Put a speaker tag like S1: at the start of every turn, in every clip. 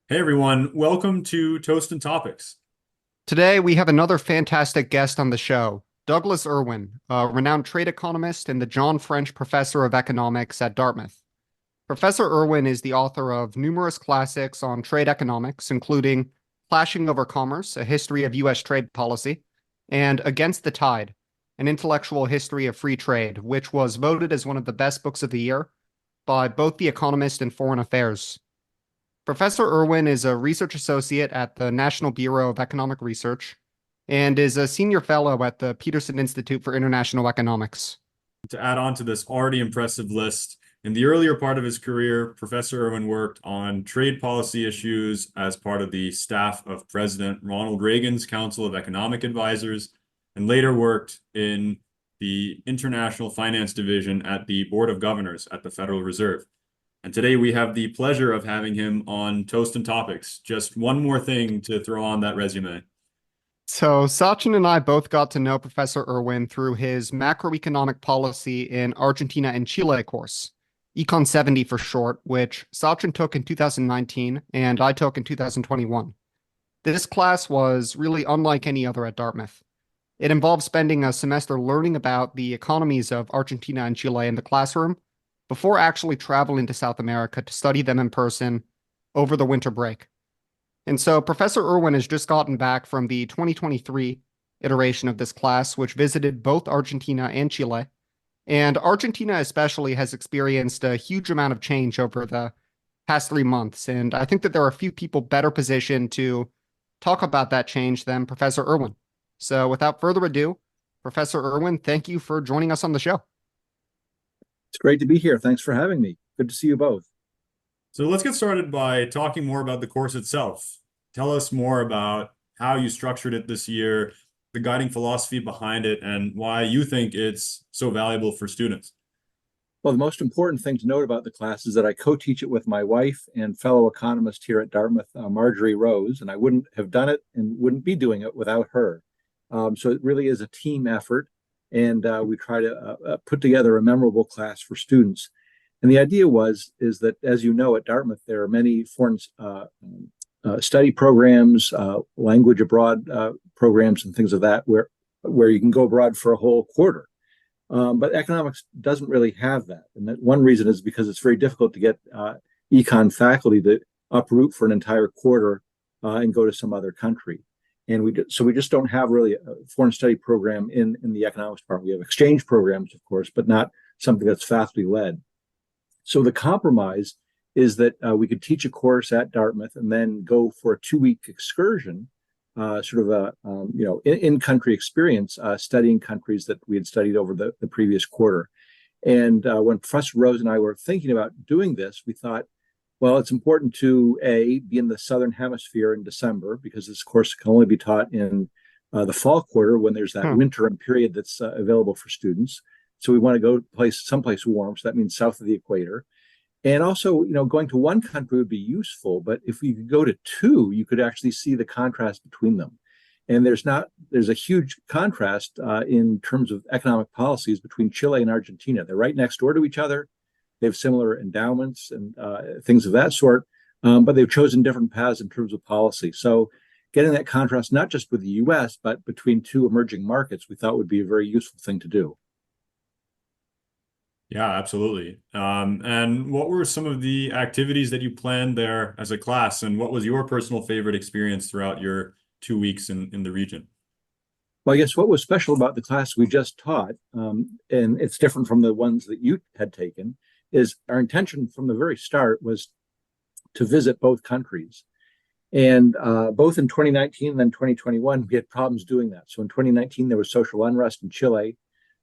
S1: Hey everyone, welcome to Toast and Topics.
S2: Today, we have another fantastic guest on the show, Douglas Irwin, a renowned trade economist and the John French Professor of Economics at Dartmouth. Professor Irwin is the author of numerous classics on trade economics, including Clashing Over Commerce, A History of U.S. Trade Policy, and Against the Tide, An Intellectual History of Free Trade, which was voted as one of the best books of the year by both The Economist and Foreign Affairs. Professor Irwin is a research associate at the National Bureau of Economic Research and is a senior fellow at the Peterson Institute for International Economics.
S1: To add on to this already impressive list, in the earlier part of his career, Professor Irwin worked on trade policy issues as part of the staff of President Ronald Reagan's Council of Economic Advisors, and later worked in the International Finance Division at the Board of Governors at the Federal Reserve. And today we have the pleasure of having him on Toast and Topics. Just one more thing to throw on that resume.
S2: So, Sachin and I both got to know Professor Irwin through his macroeconomic policy in Argentina and Chile course, Econ 70 for short, which Sachin took in 2019 and I took in 2021. This class was really unlike any other at Dartmouth. It involved spending a semester learning about the economies of Argentina and Chile in the classroom before actually traveling to South America to study them in person over the winter break. And so Professor Irwin has just gotten back from the 2023 iteration of this class, which visited both Argentina and Chile. And Argentina especially has experienced a huge amount of change over the past 3 months. And I think that there are a few people better positioned to talk about that change than Professor Irwin. So without further ado, Professor Irwin, thank you for joining us on the show.
S3: It's great to be here. Thanks for having me. Good to see you both.
S1: So let's get started by talking more about the course itself. Tell us more about how you structured it this year, the guiding philosophy behind it, and why you think it's so valuable for students.
S3: Well, the most important thing to note about the class is that I co-teach it with my wife and fellow economist here at Dartmouth, Marjorie Rose, and I wouldn't have done it and wouldn't be doing it without her. So it really is a team effort, and we try to put together a memorable class for students. And the idea is that, as you know, at Dartmouth, there are many foreign study programs, language abroad programs, and things of that, where you can go abroad for a whole quarter. But economics doesn't really have that. And that one reason is because it's very difficult to get econ faculty to uproot for an entire quarter and go to some other country. And we just don't have really a foreign study program in the economics department. We have exchange programs, of course, but not something that's faculty led. So the compromise is that we could teach a course at Dartmouth and then go for a 2-week excursion, sort of a in-country experience, studying countries that we had studied over the previous quarter. And when Professor Rose and I were thinking about doing this, we thought, well, it's important to be in the Southern Hemisphere in December, because this course can only be taught in the fall quarter when there's that winter period that's available for students. So we want to go someplace warm. So that means south of the equator. And also, going to one country would be useful, but if you could go to two, you could actually see the contrast between them. And there's a huge contrast in terms of economic policies between Chile and Argentina. They're right next door to each other. They have similar endowments and things of that sort, but they've chosen different paths in terms of policy. So getting that contrast, not just with the US, but between two emerging markets, we thought would be a very useful thing to do.
S1: Yeah, absolutely. And what were some of the activities that you planned there as a class, and what was your personal favorite experience throughout your 2 weeks in the region?
S3: Well, I guess what was special about the class we just taught, and it's different from the ones that you had taken, is our intention from the very start was to visit both countries. And both in 2019 and then 2021, we had problems doing that. So in 2019, there was social unrest in Chile.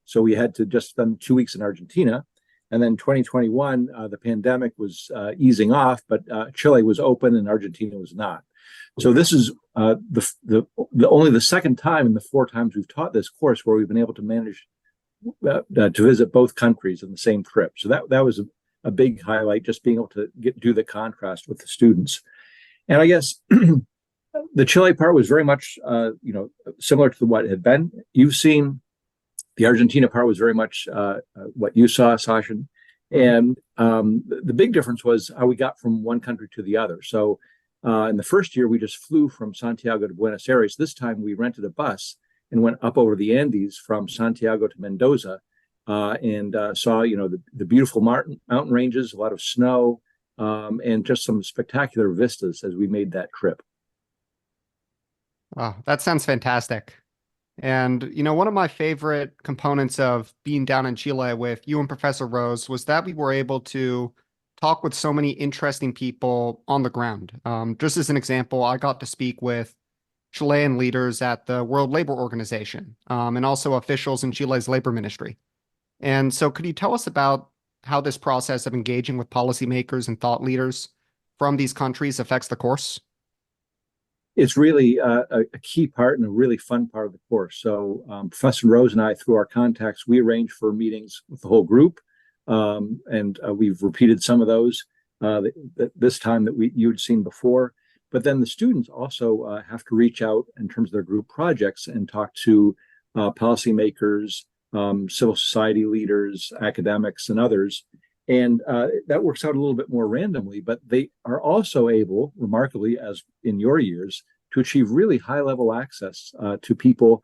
S3: So we had to just spend 2 weeks in Argentina. And then 2021, the pandemic was easing off, but Chile was open and Argentina was not. So this is the only the second time in the 4 times we've taught this course where we've been able to manage to visit both countries in the same trip. So that was a big highlight, just being able to do the contrast with the students. And I guess the Chile part was very much similar to what had been you've seen. The Argentina part was very much what you saw, Sachin. And the big difference was how we got from one country to the other. So In the first year, we just flew from Santiago to Buenos Aires. This time, we rented a bus and went up over the Andes from Santiago to Mendoza, and saw, the beautiful mountain ranges, a lot of snow, and just some spectacular vistas as we made that trip.
S2: Oh, that sounds fantastic. And, one of my favorite components of being down in Chile with you and Professor Rose was that we were able to talk with so many interesting people on the ground. Just as an example, I got to speak with Chilean leaders at the World Labor Organization, and also officials in Chile's labor ministry. And so could you tell us about how this process of engaging with policymakers and thought leaders from these countries affects the course?
S3: It's really a key part and a really fun part of the course. So Professor Rose and I, through our contacts, we arrange for meetings with the whole group, and we've repeated some of those this time that you'd seen before. But then the students also have to reach out in terms of their group projects and talk to policymakers, civil society leaders, academics, and others. And that works out a little bit more randomly, but they are also able, remarkably, as in your years, to achieve really high-level access to people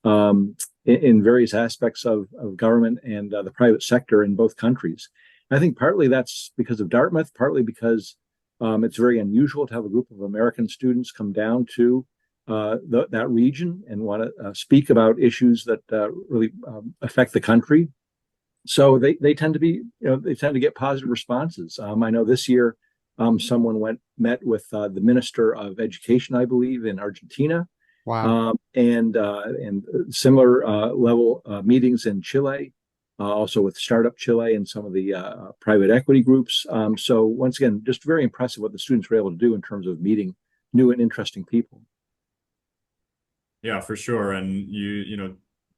S3: in various aspects of government and the private sector in both countries. And I think partly that's because of Dartmouth, partly because it's very unusual to have a group of American students come down to that region and want to speak about issues that really affect the country. So they tend to be, they tend to get positive responses. I know this year someone met with the Minister of Education, I believe, in Argentina.
S2: Wow.
S3: And similar level meetings in Chile, also with Startup Chile and some of the private equity groups. So once again, just very impressive what the students were able to do in terms of meeting new and interesting people.
S1: Yeah, for sure. And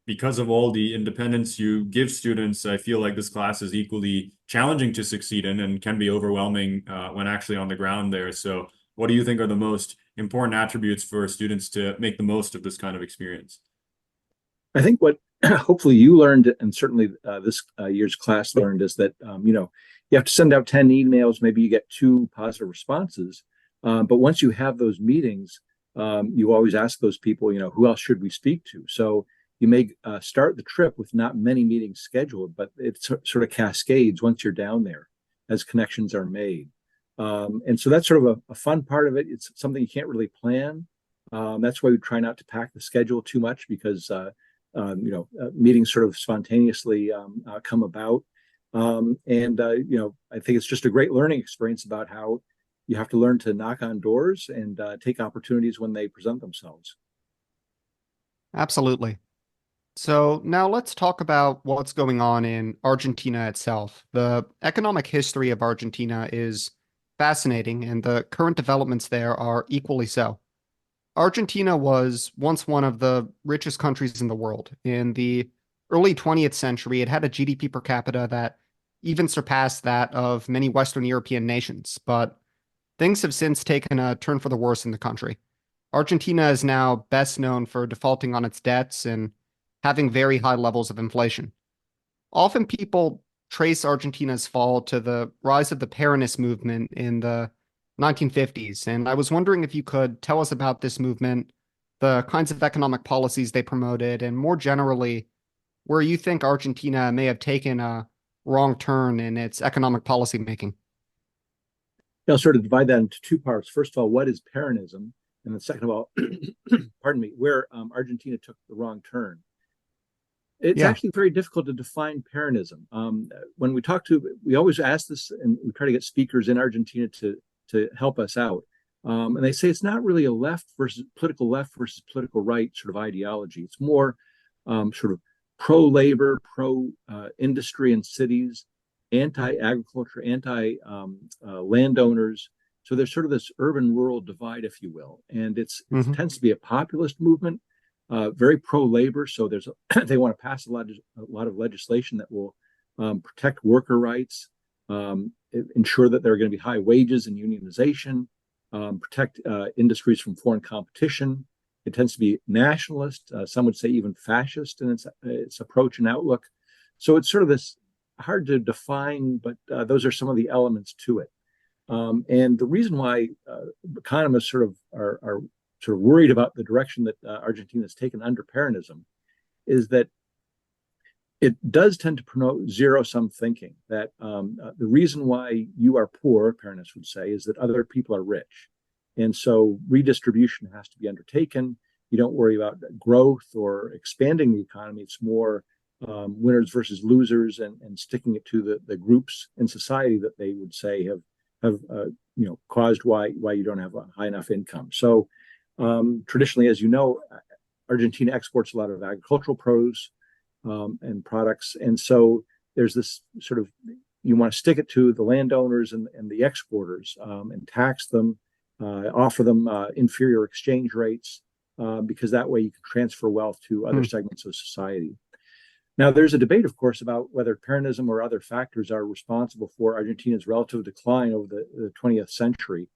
S1: because of all the independence you give students, I feel like this class is equally challenging to succeed in and can be overwhelming when actually on the ground there. So what do you think are the most important attributes for students to make the most of this kind of experience?
S3: I think what hopefully you learned, and certainly this year's class learned, is that you have to send out 10 emails, maybe you get 2 positive responses, but once you have those meetings, you always ask those people, who else should we speak to? So you may start the trip with not many meetings scheduled, but it sort of cascades once you're down there as connections are made. And so that's sort of a fun part of it. It's something you can't really plan. That's why we try not to pack the schedule too much, because meetings sort of spontaneously come about. I think it's just a great learning experience about how you have to learn to knock on doors and take opportunities when they present themselves.
S2: Absolutely. So now let's talk about what's going on in Argentina itself. The economic history of Argentina is fascinating, and the current developments there are equally so. Argentina was once one of the richest countries in the world. In the early 20th century, it had a GDP per capita that even surpassed that of many Western European nations. But things have since taken a turn for the worse in the country. Argentina is now best known for defaulting on its debts and having very high levels of inflation. Often people trace Argentina's fall to the rise of the Peronist movement in the 1950s, and I was wondering if you could tell us about this movement, the kinds of economic policies they promoted, and more generally, where you think Argentina may have taken a wrong turn in its economic policy making.
S3: I'll sort of divide that into 2 parts. First of all, what is Peronism? And then second of all, pardon me, where Argentina took the wrong turn. It's
S2: Yeah.
S3: actually very difficult to define Peronism. When we always ask this, and we try to get speakers in Argentina to help us out. And they say it's not really a left versus political right sort of ideology. It's more sort of pro-labor, pro-industry and cities, anti-agriculture, anti-landowners. So there's sort of this urban-rural divide, if you will. And it tends to be a populist movement, very pro-labor. So they want to pass a lot of legislation that will protect worker rights, ensure that there are going to be high wages and unionization, protect industries from foreign competition. It tends to be nationalist, some would say even fascist in its approach and outlook. So it's sort of this hard to define, but those are some of the elements to it. And the reason why economists are sort of worried about the direction that Argentina has taken under Peronism is that it does tend to promote zero-sum thinking, that the reason why you are poor, Peronists would say, is that other people are rich. And so redistribution has to be undertaken. You don't worry about growth or expanding the economy. It's more winners versus losers, and sticking it to the groups in society that they would say have caused why you don't have a high enough income. So traditionally, as you know, Argentina exports a lot of agricultural produce and products, and so there's this sort of, you want to stick it to the landowners and the exporters, and tax them, offer them inferior exchange rates, because that way you can transfer wealth to other segments of society. Now, there's a debate, of course, about whether Peronism or other factors are responsible for Argentina's relative decline over the 20th century.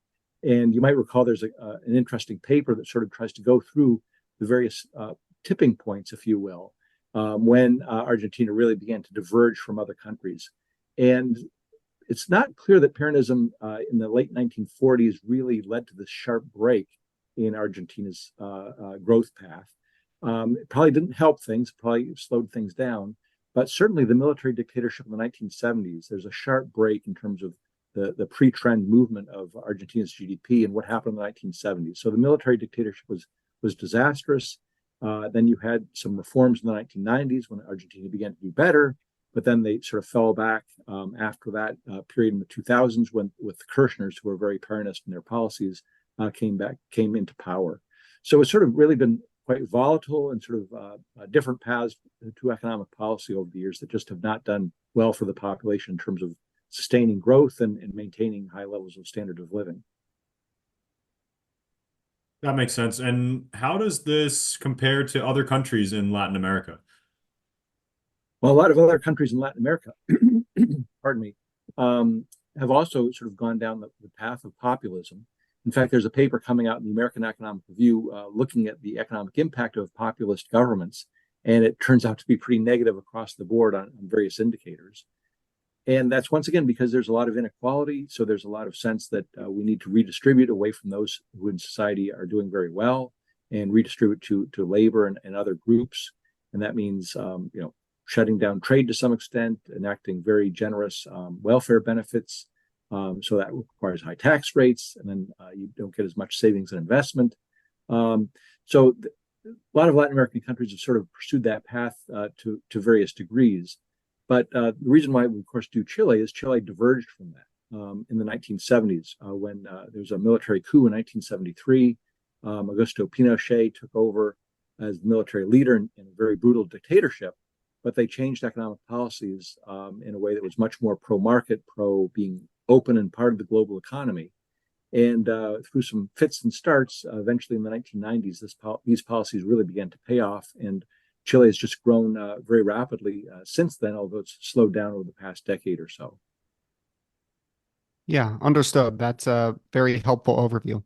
S3: And you might recall there's an interesting paper that sort of tries to go through the various tipping points, if you will, when Argentina really began to diverge from other countries. And it's not clear that Peronism in the late 1940s really led to this sharp break in Argentina's growth path. It probably didn't help things, probably slowed things down, but certainly the military dictatorship in the 1970s, there's a sharp break in terms of the pre-trend movement of Argentina's GDP and what happened in the 1970s. So the military dictatorship was disastrous. Then you had some reforms in the 1990s when Argentina began to do better, but then they sort of fell back after that period in the 2000s with the Kirchners, who were very Peronist in their policies, came into power. So it's sort of really been quite volatile and sort of different paths to economic policy over the years that just have not done well for the population in terms of sustaining growth and maintaining high levels of standard of living.
S1: That makes sense. And how does this compare to other countries in Latin America?
S3: Well, a lot of other countries in Latin America, pardon me, have also sort of gone down the path of populism. In fact, there's a paper coming out in the American Economic Review looking at the economic impact of populist governments, and it turns out to be pretty negative across the board on various indicators. And that's once again because there's a lot of inequality. So there's a lot of sense that we need to redistribute away from those who in society are doing very well and redistribute to labor and other groups. And that means, shutting down trade to some extent, enacting very generous welfare benefits. So that requires high tax rates, and then you don't get as much savings and investment. So a lot of Latin American countries have sort of pursued that path to various degrees. But the reason why we, of course, do Chile is Chile diverged from that in the 1970s when there was a military coup in 1973. Augusto Pinochet took over as the military leader in a very brutal dictatorship, but they changed economic policies in a way that was much more pro-market, pro being open and part of the global economy. And through some fits and starts, eventually in the 1990s, these policies really began to pay off. And Chile has just grown very rapidly since then, although it's slowed down over the past decade or so.
S2: Yeah, understood. That's a very helpful overview.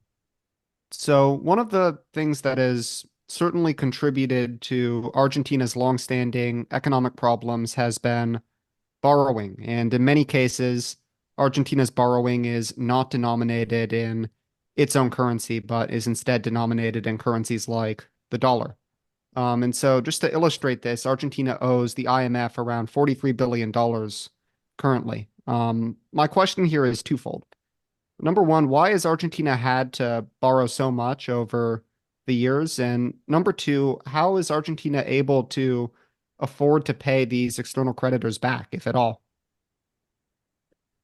S2: So one of the things that has certainly contributed to Argentina's longstanding economic problems has been borrowing. And in many cases, Argentina's borrowing is not denominated in its own currency, but is instead denominated in currencies like the dollar. And so just to illustrate this, Argentina owes the IMF around $43 billion currently. My question here is twofold. Number one, why has Argentina had to borrow so much over the years? And number two, how is Argentina able to afford to pay these external creditors back, if at all?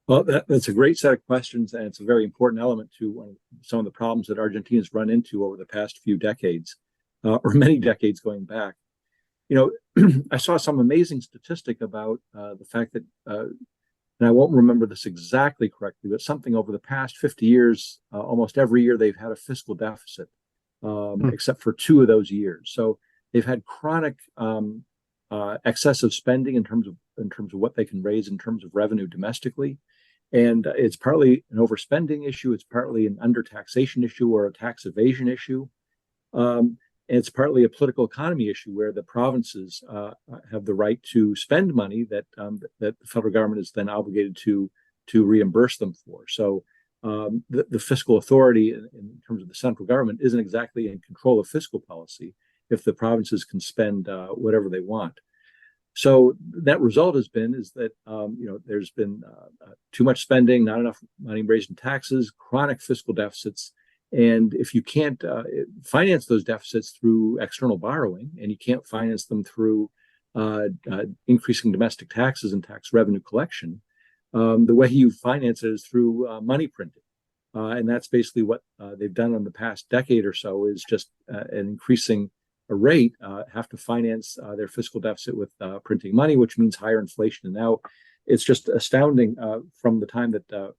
S3: Well, that's a great set of questions, and it's a very important element to some of the problems that Argentina's run into over the past few decades, or many decades going back. I saw some amazing statistic about the fact that, and I won't remember this exactly correctly, but something over the past 50 years, almost every year they've had a fiscal deficit, except for 2 of those years. So they've had chronic excessive spending in terms of what they can raise in terms of revenue domestically. And it's partly an overspending issue. It's partly an undertaxation issue or a tax evasion issue. And it's partly a political economy issue where the provinces have the right to spend money that the federal government is then obligated to reimburse them for. So the fiscal authority in terms of the central government isn't exactly in control of fiscal policy if the provinces can spend whatever they want. So that result has been is that there's been too much spending, not enough money raised in taxes, chronic fiscal deficits, and if you can't finance those deficits through external borrowing, and you can't finance them through increasing domestic taxes and tax revenue collection, the way you finance it is through money printing. And that's basically what they've done in the past decade or so, is just an increasing rate have to finance their fiscal deficit with printing money, which means higher inflation. And now it's just astounding from the time that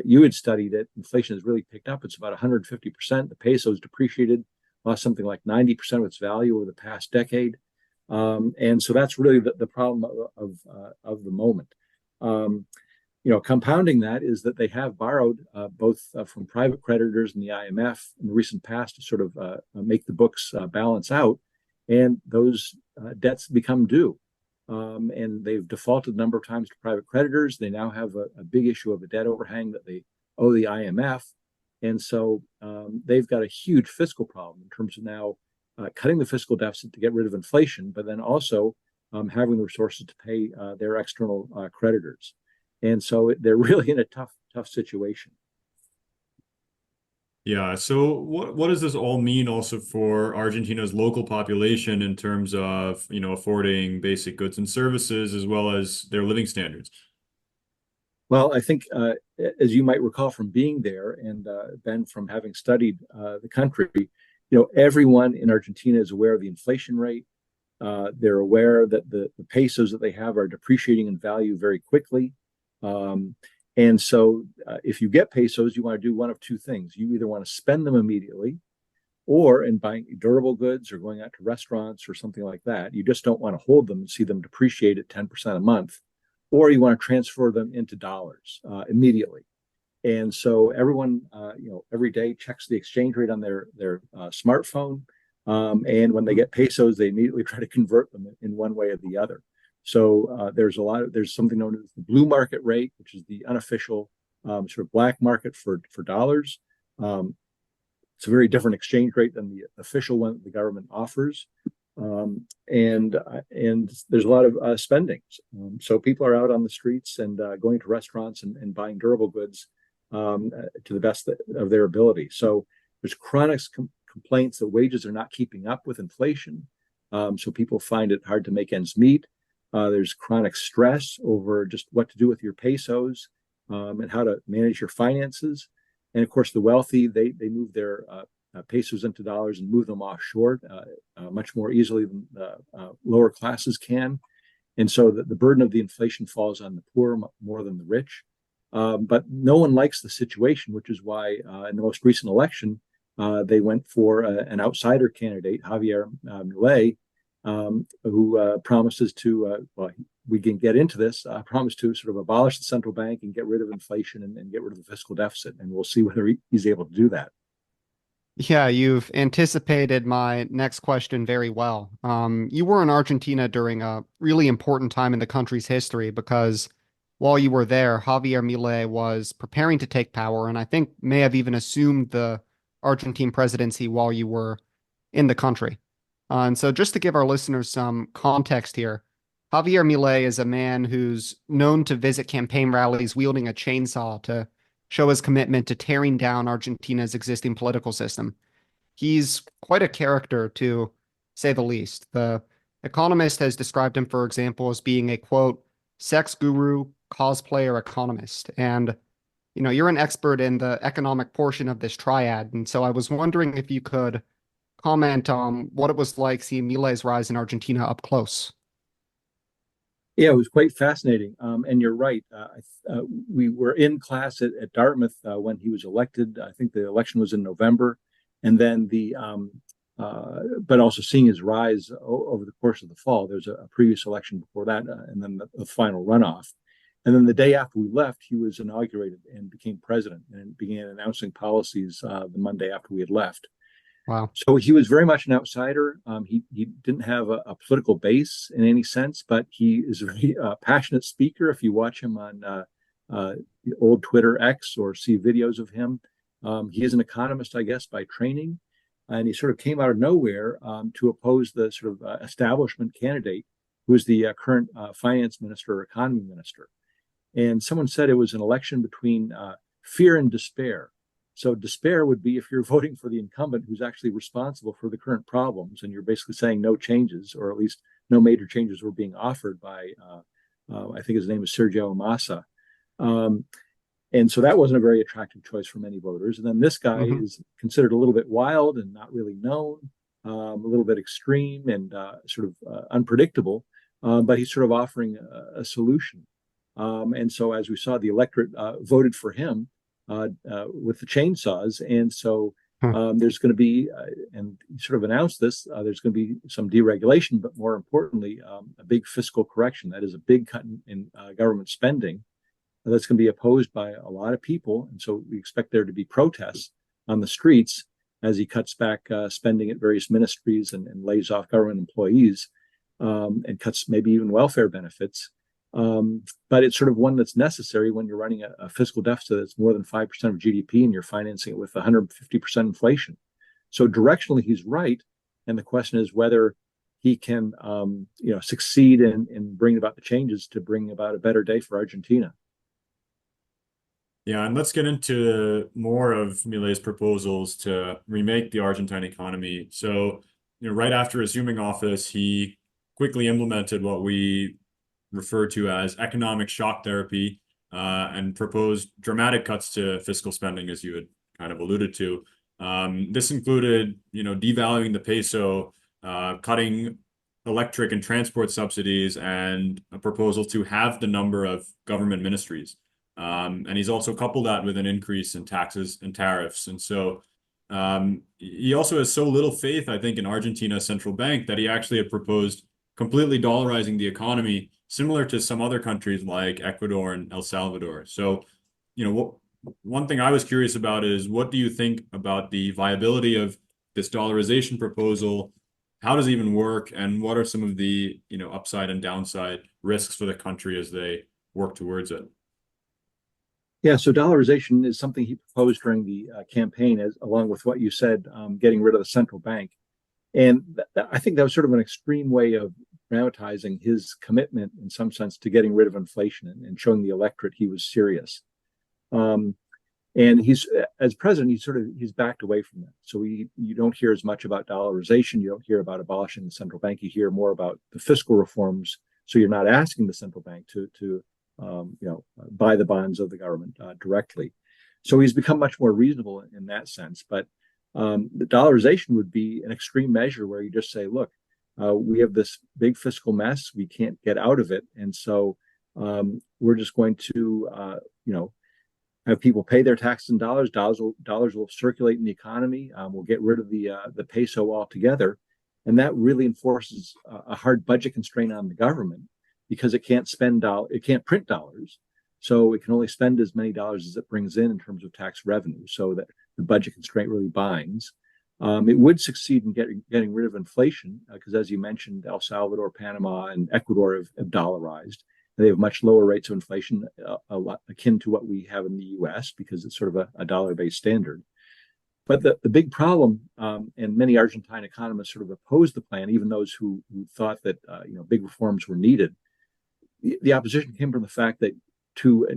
S3: you had studied it, inflation has really picked up. It's about 150%. The peso has depreciated, lost something like 90% of its value over the past decade. And so that's really the problem of the moment. Compounding that is that they have borrowed both from private creditors and the IMF in the recent past to sort of make the books balance out, and those debts become due. And they've defaulted a number of times to private creditors. They now have a big issue of a debt overhang that they owe the IMF. And so they've got a huge fiscal problem in terms of now cutting the fiscal deficit to get rid of inflation, but then also having the resources to pay their external creditors. And so they're really in a tough situation.
S1: Yeah. So what does this all mean also for Argentina's local population in terms of, affording basic goods and services as well as their living standards?
S3: Well, I think, as you might recall from being there, and Ben, from having studied the country, everyone in Argentina is aware of the inflation rate. They're aware that the pesos that they have are depreciating in value very quickly. And so if you get pesos, you want to do one of two things. You either want to spend them immediately, or in buying durable goods or going out to restaurants or something like that. You just don't want to hold them and see them depreciate at 10% a month, or you want to transfer them into dollars immediately. And so everyone, every day checks the exchange rate on their smartphone. And when they get pesos, they immediately try to convert them in one way or the other. So there's something known as the blue market rate, which is the unofficial sort of black market for dollars. It's a very different exchange rate than the official one that the government offers. And there's a lot of spending. So people are out on the streets and going to restaurants and buying durable goods to the best of their ability. So there's chronic complaints that wages are not keeping up with inflation. So people find it hard to make ends meet. There's chronic stress over just what to do with your pesos and how to manage your finances. And of course, the wealthy, they move their pesos into dollars and move them offshore much more easily than the lower classes can. And so the burden of the inflation falls on the poor more than the rich. But no one likes the situation, which is why in the most recent election, they went for an outsider candidate, Javier Milei, who promises to, we can get into this, promised to sort of abolish the central bank and get rid of inflation and get rid of the fiscal deficit. And we'll see whether he's able to do that.
S2: Yeah, you've anticipated my next question very well. You were in Argentina during a really important time in the country's history because while you were there, Javier Milei was preparing to take power, and I think may have even assumed the Argentine presidency while you were in the country. And so just to give our listeners some context here, Javier Milei is a man who's known to visit campaign rallies wielding a chainsaw to show his commitment to tearing down Argentina's existing political system. He's quite a character, to say the least. The Economist has described him, for example, as being a, quote, sex guru, cosplayer economist. And, you're an expert in the economic portion of this triad. And so I was wondering if you could comment on what it was like seeing Milei's rise in Argentina up close.
S3: Yeah, it was quite fascinating. And you're right. We were in class at Dartmouth when he was elected. I think the election was in November. And then but also seeing his rise over the course of the fall. There's a previous election before that, and then the final runoff. And then the day after we left, he was inaugurated and became president and began announcing policies the Monday after we had left.
S2: Wow.
S3: So he was very much an outsider. He didn't have a political base in any sense, but he is a very passionate speaker. If you watch him on the old Twitter X or see videos of him. He is an economist, I guess, by training, and he sort of came out of nowhere to oppose the sort of establishment candidate, who is the current finance minister or economy minister. And someone said it was an election between fear and despair. So despair would be if you're voting for the incumbent who's actually responsible for the current problems, and you're basically saying no changes, or at least no major changes were being offered by, I think his name is Sergio Massa. And so that wasn't a very attractive choice for many voters. And then this guy is considered a little bit wild and not really known, a little bit extreme and sort of unpredictable, but he's sort of offering a solution. And so as we saw, the electorate voted for him with the chainsaws. And so there's going to be, and sort of announced this, there's going to be some deregulation, but more importantly, a big fiscal correction. That is a big cut in government spending that's going to be opposed by a lot of people. And so we expect there to be protests on the streets as he cuts back spending at various ministries and lays off government employees and cuts maybe even welfare benefits. But it's sort of one that's necessary when you're running a fiscal deficit that's more than 5% of GDP and you're financing it with 150% inflation. So directionally, he's right. And the question is whether he can succeed in bringing about the changes to bring about a better day for Argentina.
S1: Yeah, and let's get into more of Milei's proposals to remake the Argentine economy. So, right after assuming office, he quickly implemented what we refer to as economic shock therapy, and proposed dramatic cuts to fiscal spending, as you had kind of alluded to. This included, devaluing the peso, cutting electric and transport subsidies, and a proposal to halve the number of government ministries. And he's also coupled that with an increase in taxes and tariffs. And so he also has so little faith, I think, in Argentina's central bank that he actually had proposed completely dollarizing the economy, similar to some other countries like Ecuador and El Salvador. So, one thing I was curious about is, what do you think about the viability of this dollarization proposal? How does it even work? And what are some of the, upside and downside risks for the country as they work towards it?
S3: Yeah, so dollarization is something he proposed during the campaign, along with what you said, getting rid of the central bank. And I think that was sort of an extreme way of dramatizing his commitment, in some sense, to getting rid of inflation and showing the electorate he was serious. And he's, as president, he's backed away from that. So you don't hear as much about dollarization. You don't hear about abolishing the central bank. You hear more about the fiscal reforms. So you're not asking the central bank to buy the bonds of the government directly. So he's become much more reasonable in that sense. But the dollarization would be an extreme measure where you just say, look, we have this big fiscal mess. We can't get out of it. And so we're just going to, have people pay their taxes in dollars. Dollars will circulate in the economy. We'll get rid of the peso altogether. And that really enforces a hard budget constraint on the government, because it can't print dollars. So it can only spend as many dollars as it brings in terms of tax revenue. So that the budget constraint really binds. It would succeed in getting rid of inflation, because as you mentioned, El Salvador, Panama, and Ecuador have dollarized. They have much lower rates of inflation, a lot akin to what we have in the U.S., because it's sort of a dollar-based standard. But the big problem, and many Argentine economists sort of opposed the plan, even those who thought that big reforms were needed. The opposition came from the fact that to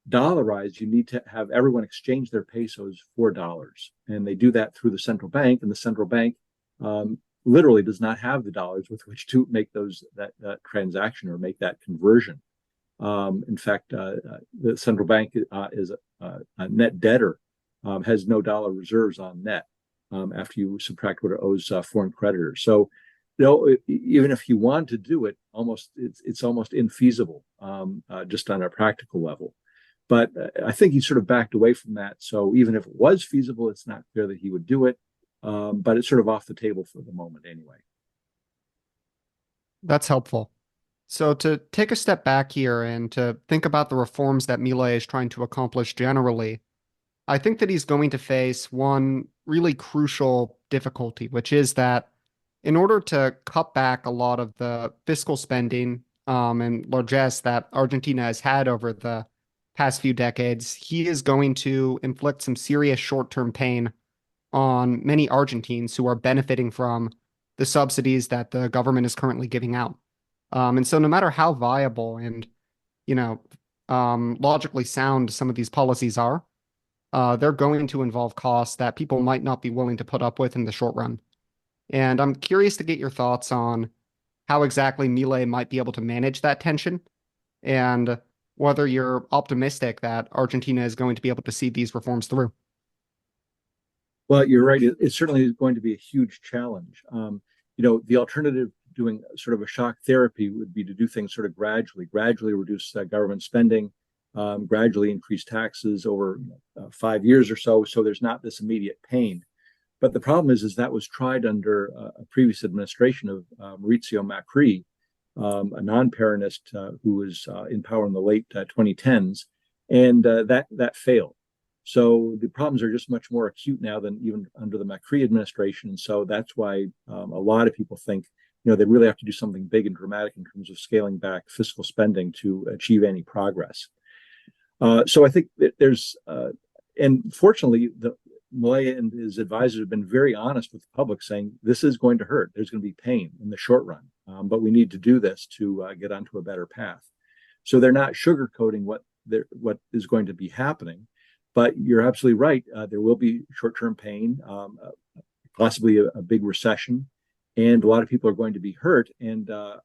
S3: dollarize, you need to have everyone exchange their pesos for dollars, and they do that through the central bank. And the central bank literally does not have the dollars with which to make that transaction or make that conversion. In fact, the central bank is a net debtor, has no dollar reserves on net after you subtract what it owes foreign creditors. So, even if you want to do it, it's almost infeasible, just on a practical level. But I think he sort of backed away from that. So even if it was feasible, it's not clear that he would do it. But it's sort of off the table for the moment anyway.
S2: That's helpful. So to take a step back here and to think about the reforms that Milei is trying to accomplish generally, I think that he's going to face one really crucial difficulty, which is that in order to cut back a lot of the fiscal spending and largesse that Argentina has had over the past few decades, he is going to inflict some serious short-term pain on many Argentines who are benefiting from the subsidies that the government is currently giving out. And so no matter how viable and, you know, logically sound some of these policies are, they're going to involve costs that people might not be willing to put up with in the short run. And I'm curious to get your thoughts on how exactly Milei might be able to manage that tension and whether you're optimistic that Argentina is going to be able to see these reforms through.
S3: Well, you're right. It certainly is going to be a huge challenge. The alternative to doing sort of a shock therapy would be to do things sort of gradually reduce government spending, gradually increase taxes over 5 years or so. So there's not this immediate pain. But the problem is that was tried under a previous administration of Mauricio Macri, a non-Peronist who was in power in the late 2010s, and that failed. So the problems are just much more acute now than even under the Macri administration. And so that's why a lot of people think, they really have to do something big and dramatic in terms of scaling back fiscal spending to achieve any progress. So I think that and fortunately, Milei and his advisors have been very honest with the public, saying this is going to hurt. There's going to be pain in the short run, but we need to do this to get onto a better path. So they're not sugarcoating what is going to be happening. But you're absolutely right. There will be short-term pain, possibly a big recession, and a lot of people are going to be hurt, and there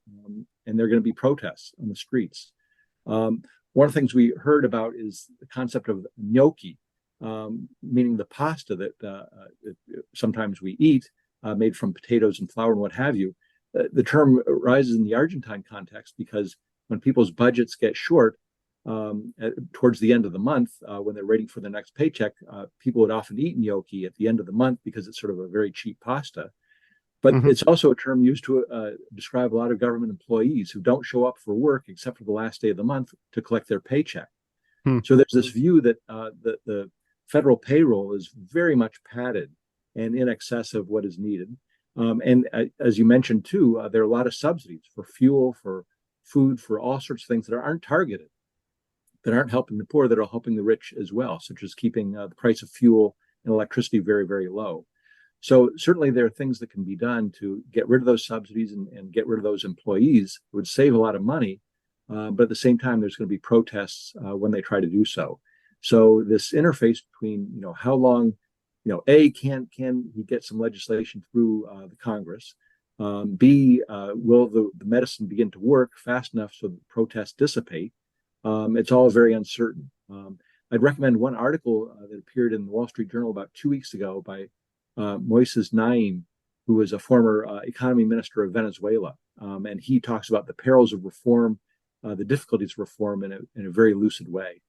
S3: are going to be protests on the streets. One of the things we heard about is the concept of gnocchi, meaning the pasta that sometimes we eat, made from potatoes and flour and what have you. The term arises in the Argentine context because when people's budgets get short, towards the end of the month, when they're waiting for the next paycheck, people would often eat gnocchi at the end of the month because it's sort of a very cheap pasta. But it's also a term used to describe a lot of government employees who don't show up for work except for the last day of the month to collect their paycheck. So there's this view that the federal payroll is very much padded and in excess of what is needed. And as you mentioned, too, there are a lot of subsidies for fuel, for food, for all sorts of things that aren't targeted, that aren't helping the poor, that are helping the rich as well, such as keeping the price of fuel and electricity very, very low. So certainly there are things that can be done to get rid of those subsidies and get rid of those employees. It would save a lot of money, but at the same time, there's going to be protests when they try to do so. So this interface between, how long, A, can he get some legislation through the Congress? B, will the medicine begin to work fast enough so the protests dissipate? It's all very uncertain. I'd recommend one article that appeared in the Wall Street Journal about 2 weeks ago by Moises Naim, who was a former economy minister of Venezuela. And he talks about the perils of reform, the difficulties of reform in a very lucid way.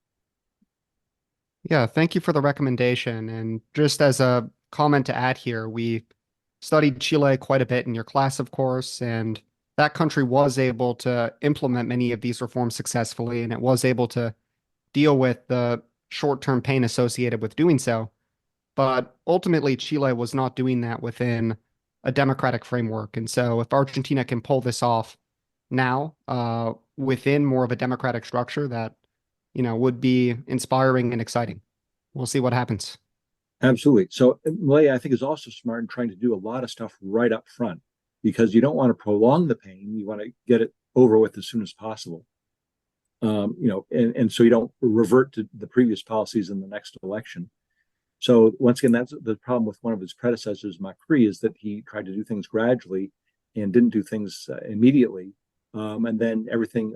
S2: Yeah, thank you for the recommendation. And just as a comment to add here, we studied Chile quite a bit in your class, of course, and that country was able to implement many of these reforms successfully, and it was able to deal with the short-term pain associated with doing so. But ultimately, Chile was not doing that within a democratic framework. And so if Argentina can pull this off now, within more of a democratic structure, that, would be inspiring and exciting. We'll see what happens.
S3: Absolutely. So Milei, I think, is also smart in trying to do a lot of stuff right up front, because you don't want to prolong the pain. You want to get it over with as soon as possible. And so you don't revert to the previous policies in the next election. So once again, that's the problem with one of his predecessors, Macri, is that he tried to do things gradually and didn't do things immediately. And then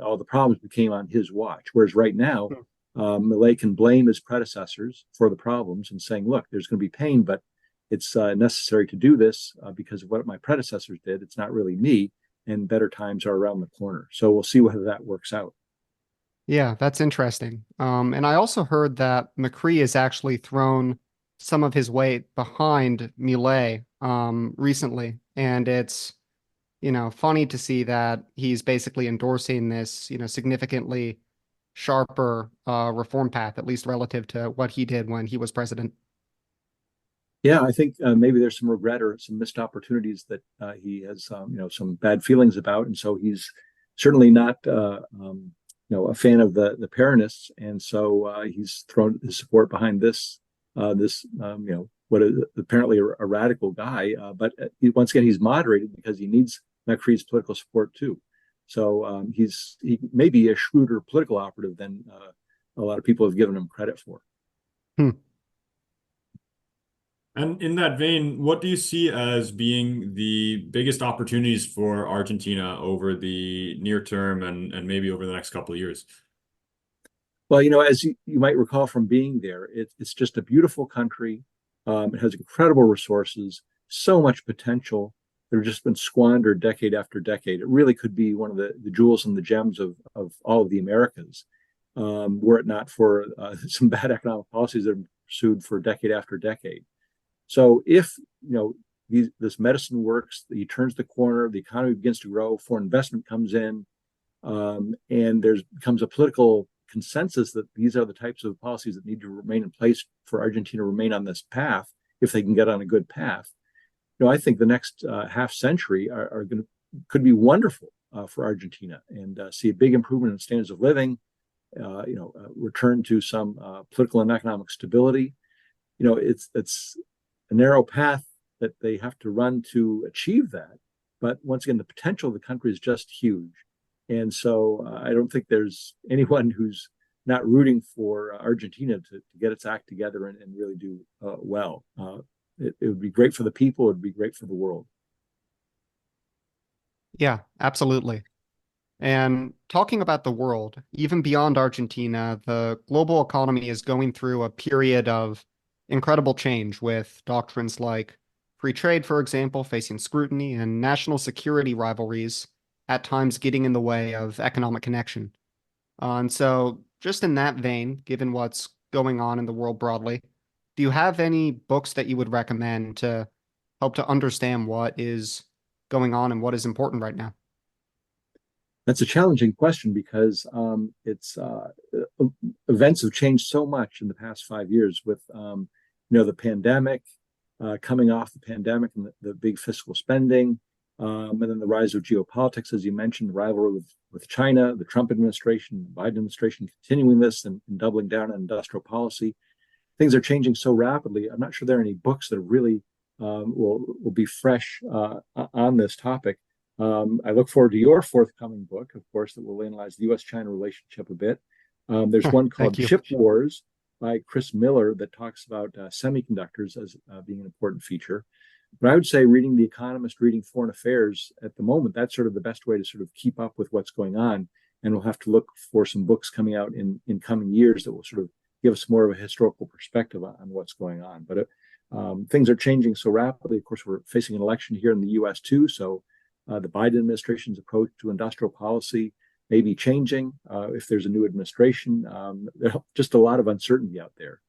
S3: all the problems became on his watch. Whereas right now, Milei can blame his predecessors for the problems and saying, look, there's going to be pain, but it's necessary to do this because of what my predecessors did. It's not really me, and better times are around the corner. So we'll see whether that works out.
S2: Yeah, that's interesting. And I also heard that Macri has actually thrown some of his weight behind Milei recently. And it's, funny to see that he's basically endorsing this, significantly sharper reform path, at least relative to what he did when he was president.
S3: Yeah, I think maybe there's some regret or some missed opportunities that he has, some bad feelings about. And so he's certainly not, a fan of the Peronists, and so he's thrown his support behind this what is apparently a radical guy, but once again he's moderated because he needs Macron's political support too. So he may be a shrewder political operative than a lot of people have given him credit for.
S2: Hmm.
S1: And in that vein, what do you see as being the biggest opportunities for Argentina over the near term and maybe over the next couple of years?
S3: Well, as you might recall from being there, it's just a beautiful country. It has incredible resources, so much potential. They've just been squandered decade after decade. It really could be one of the jewels and the gems of all of the Americas, were it not for some bad economic policies that have been pursued for decade after decade. So if this medicine works, he turns the corner, the economy begins to grow, foreign investment comes in, and there becomes a political consensus that these are the types of policies that need to remain in place for Argentina to remain on this path, if they can get on a good path. I think the next half century could be wonderful for Argentina, and see a big improvement in standards of living, return to some political and economic stability. It's a narrow path that they have to run to achieve that. But once again, the potential of the country is just huge. And so I don't think there's anyone who's not rooting for Argentina to get its act together and really do well. It would be great for the people. It would be great for the world.
S2: Yeah, absolutely. And talking about the world, even beyond Argentina, the global economy is going through a period of incredible change with doctrines like free trade, for example, facing scrutiny, and national security rivalries at times getting in the way of economic connection. And so, just in that vein, given what's going on in the world broadly, do you have any books that you would recommend to help to understand what is going on and what is important right now?
S3: That's a challenging question because it's events have changed so much in the past 5 years with the pandemic, coming off the pandemic and the big fiscal spending, and then the rise of geopolitics, as you mentioned, the rivalry with China, the Trump administration, the Biden administration continuing this and doubling down on industrial policy. Things are changing so rapidly. I'm not sure there are any books that really will be fresh on this topic. I look forward to your forthcoming book, of course, that will analyze the U.S.-China relationship a bit. There's one called Chip Wars by Chris Miller that talks about semiconductors as being an important feature. But I would say reading The Economist, reading Foreign Affairs at the moment, that's sort of the best way to sort of keep up with what's going on. And we'll have to look for some books coming out in coming years that will sort of give us more of a historical perspective on what's going on. But things are changing so rapidly. Of course, we're facing an election here in the U.S. too. So the Biden administration's approach to industrial policy may be changing if there's a new administration. There's just a lot of uncertainty out there.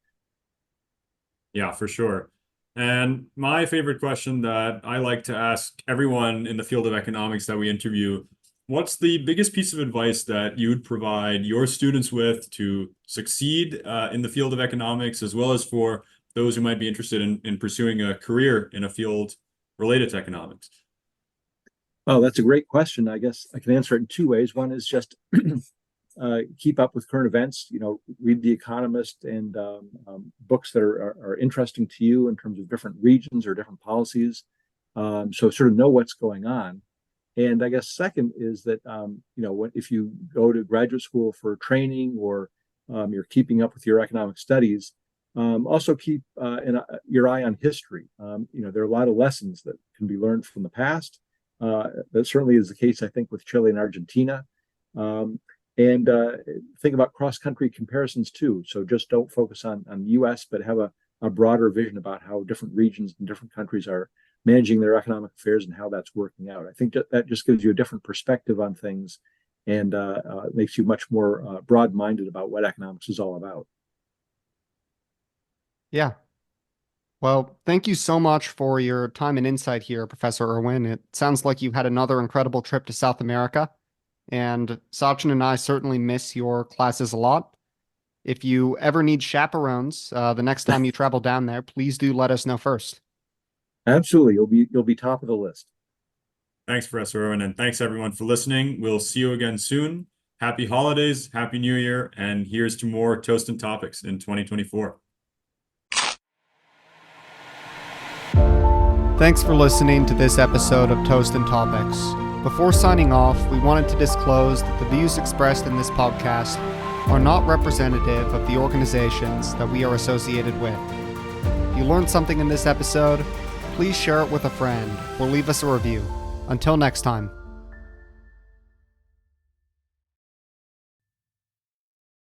S1: Yeah, for sure. And my favorite question that I like to ask everyone in the field of economics that we interview, what's the biggest piece of advice that you would provide your students with to succeed in the field of economics, as well as for those who might be interested in pursuing a career in a field related to economics?
S3: Oh, that's a great question. I guess I can answer it in two ways. One is just keep up with current events. Read The Economist and books that are interesting to you in terms of different regions or different policies. So sort of know what's going on. And I guess second is that if you go to graduate school for training or you're keeping up with your economic studies, also keep your eye on history. There are a lot of lessons that can be learned from the past. That certainly is the case, I think, with Chile and Argentina. And think about cross-country comparisons too. So just don't focus on the U.S., but have a broader vision about how different regions and different countries are managing their economic affairs and how that's working out. I think that just gives you a different perspective on things and makes you much more broad-minded about what economics is all about.
S2: Yeah. Well, thank you so much for your time and insight here, Professor Irwin. It sounds like you had another incredible trip to South America, and Sachin and I certainly miss your classes a lot. If you ever need chaperones, the next time you travel down there, please do let us know first.
S3: Absolutely. You'll be top of the list.
S1: Thanks, Professor Irwin, and thanks everyone for listening. We'll see you again soon. Happy holidays, Happy New Year, and here's to more Toast and Topics in 2024.
S2: Thanks for listening to this episode of Toast and Topics. Before signing off, we wanted to disclose that the views expressed in this podcast are not representative of the organizations that we are associated with. If you learned something in this episode, please share it with a friend or leave us a review. Until next time.